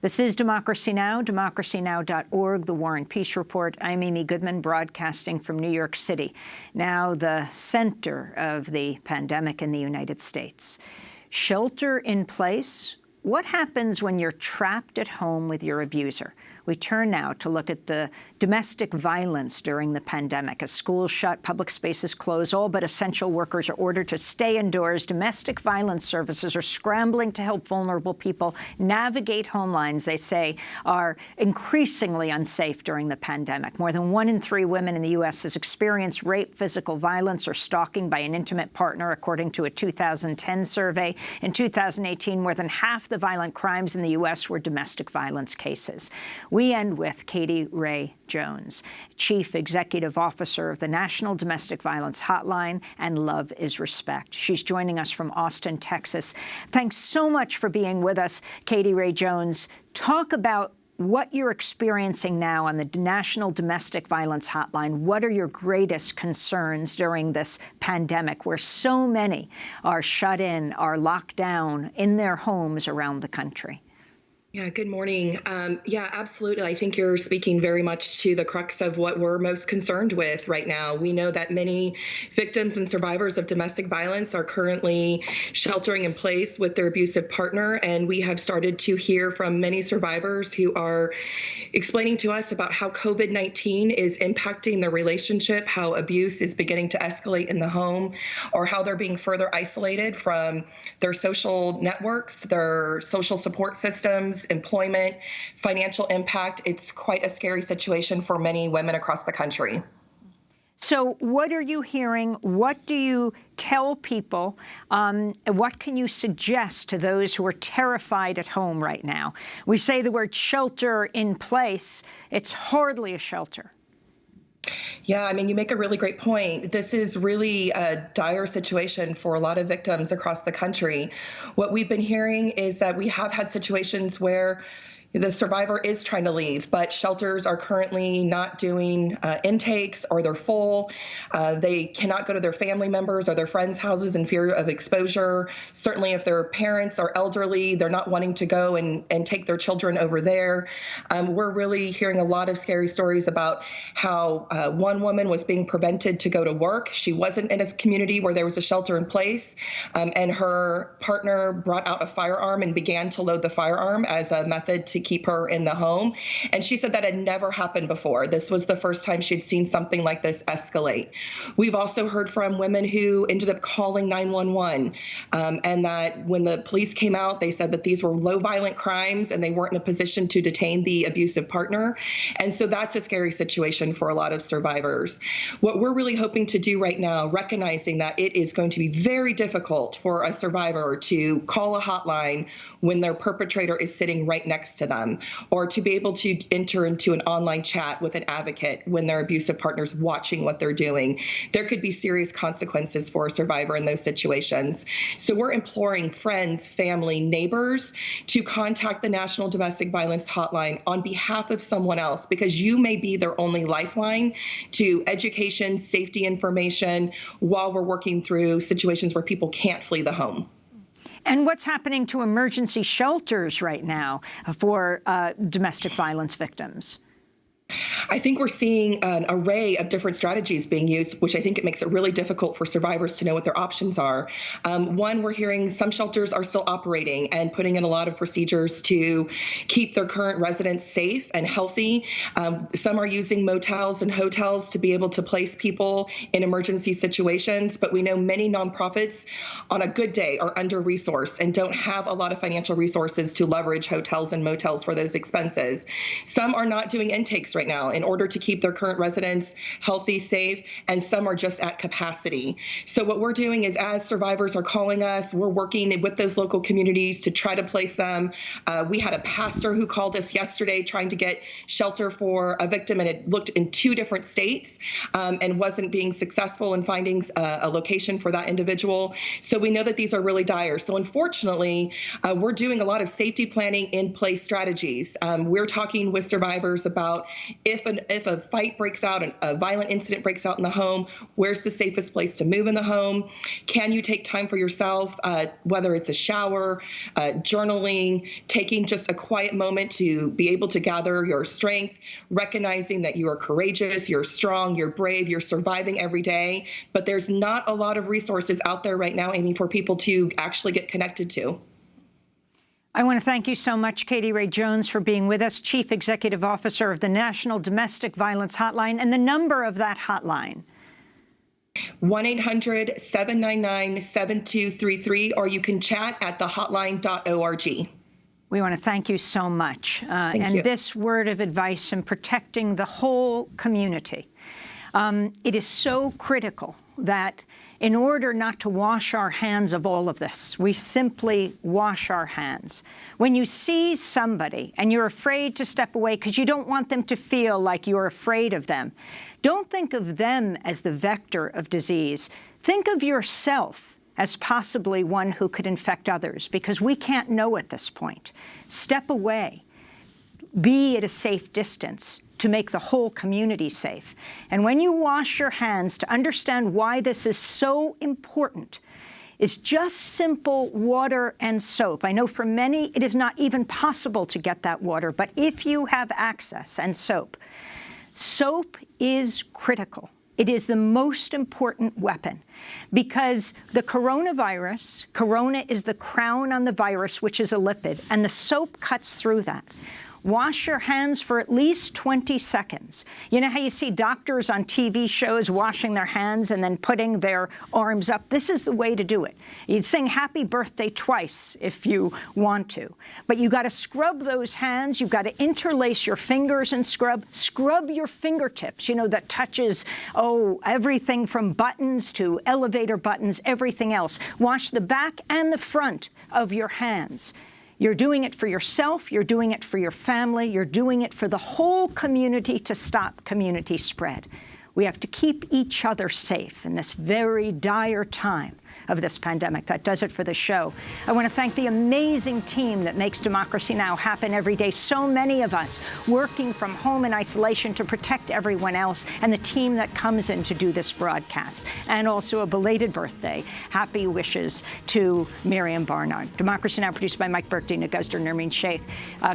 This is Democracy Now!, democracynow.org, the War and Peace Report. I'm Amy Goodman, broadcasting from New York City, now the center of the pandemic in the United States. Shelter in place. What happens when you're trapped at home with your abuser? We turn now to look at the domestic violence during the pandemic. As schools shut, public spaces close, all but essential workers are ordered to stay indoors. Domestic violence services are scrambling to help vulnerable people navigate home lines they say are increasingly unsafe during the pandemic. More than 1 in 3 women in the U.S. has experienced rape, physical violence, or stalking by an intimate partner, according to a 2010 survey. In 2018, more than half the violent crimes in the U.S. were domestic violence cases. We end with Katie Ray Jones, Chief Executive Officer of the National Domestic Violence Hotline and Love is Respect. She's joining us from Austin, Texas. Thanks so much for being with us, Katie Ray Jones. Talk about what you're experiencing now on the National Domestic Violence Hotline. What are your greatest concerns during this pandemic where so many are shut in, are locked down in their homes around the country? Yeah, good morning. Yeah, absolutely. I think you're speaking very much to the crux of what we're most concerned with right now. We know that many victims and survivors of domestic violence are currently sheltering in place with their abusive partner, and we have started to hear from many survivors who are explaining to us about how COVID-19 is impacting their relationship, how abuse is beginning to escalate in the home, or how they're being further isolated from their social networks, their social support systems, employment, financial impact. It's quite a scary situation for many women across the country. So what are you hearing? What do you tell people? What can you suggest to those who are terrified at home right now? We say the word shelter in place. It's hardly a shelter. Yeah, I mean, you make a really great point. This is really a dire situation for a lot of victims across the country. What we've been hearing is that we have had situations where the survivor is trying to leave, but shelters are currently not doing intakes, or they're full. They cannot go to their family members or their friends' houses in fear of exposure. Certainly if their parents are elderly, they're not wanting to go and take their children over there. We're really hearing a lot of scary stories about how one woman was being prevented to go to work. She wasn't in a community where there was a shelter in place, and her partner brought out a firearm and began to load the firearm as a method to keep her in the home. And she said that had never happened before. This was the first time she'd seen something like this escalate. We've also heard from women who ended up calling 911, and that when the police came out, they said that these were low violent crimes and they weren't in a position to detain the abusive partner. And so that's a scary situation for a lot of survivors. What we're really hoping to do right now, recognizing that it is going to be very difficult for a survivor to call a hotline when their perpetrator is sitting right next to them, or to be able to enter into an online chat with an advocate when their abusive partner's watching what they're doing. There could be serious consequences for a survivor in those situations. So we're imploring friends, family, neighbors to contact the National Domestic Violence Hotline on behalf of someone else, because you may be their only lifeline to education, safety information, while we're working through situations where people can't flee the home. And what's happening to emergency shelters right now for domestic violence victims? I think we're seeing an array of different strategies being used, which I think it makes it really difficult for survivors to know what their options are. One, we're hearing some shelters are still operating and putting in a lot of procedures to keep their current residents safe and healthy. Some are using motels and hotels to be able to place people in emergency situations, but we know many nonprofits on a good day are under-resourced and don't have a lot of financial resources to leverage hotels and motels for those expenses. Some are not doing intakes right now in order to keep their current residents healthy, safe, and some are just at capacity. So what we're doing is, as survivors are calling us, we're working with those local communities to try to place them. We had a pastor who called us yesterday trying to get shelter for a victim, and it looked in 2 different states and wasn't being successful in finding a location for that individual. So we know that these are really dire. So unfortunately, we're doing a lot of safety planning in place strategies. We're talking with survivors about if a fight breaks out, a violent incident breaks out in the home, where's the safest place to move in the home? Can you take time for yourself, whether it's a shower, journaling, taking just a quiet moment to be able to gather your strength, recognizing that you are courageous, you're strong, you're brave, you're surviving every day. But there's not a lot of resources out there right now, Amy, for people to actually get connected to. I want to thank you so much, Katie Ray Jones, for being with us, Chief Executive Officer of the National Domestic Violence Hotline, and the number of that hotline. 1-800-799-7233, or you can chat at thehotline.org. We want to thank you so much. Thank you. This word of advice in protecting the whole community. It is so critical that in order not to wash our hands of all of this, we simply wash our hands. When you see somebody and you're afraid to step away because you don't want them to feel like you're afraid of them, don't think of them as the vector of disease. Think of yourself as possibly one who could infect others, because we can't know at this point. Step away. Be at a safe distance to make the whole community safe. And when you wash your hands, to understand why this is so important, is just simple water and soap. I know for many it is not even possible to get that water, but if you have access, and soap is critical. It is the most important weapon, because the coronavirus, corona is the crown on the virus, which is a lipid, and the soap cuts through that. Wash your hands for at least 20 seconds. You know how you see doctors on TV shows washing their hands and then putting their arms up? This is the way to do it. You'd sing happy birthday twice if you want to. But you got to scrub those hands. You've got to interlace your fingers and scrub. Scrub your fingertips, you know, that touches, everything from buttons to elevator buttons, everything else. Wash the back and the front of your hands. You're doing it for yourself, you're doing it for your family, you're doing it for the whole community to stop community spread. We have to keep each other safe in this very dire time of this pandemic. That does it for the show. I want to thank the amazing team that makes Democracy Now! Happen every day. So many of us working from home in isolation to protect everyone else, and the team that comes in to do this broadcast. And also a belated birthday. Happy wishes to Miriam Barnard. Democracy Now! Produced by Mike Burke, Dina Guzder, Nermeen Sheikh,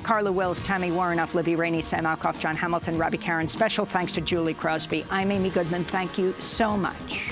Carla Wills, Tammy Warrenoff, Libby Rainey, Sam Alcoff, John Hamilton, Robbie Karen. Special thanks to Julie Crosby. I'm Amy Goodman. Thank you so much.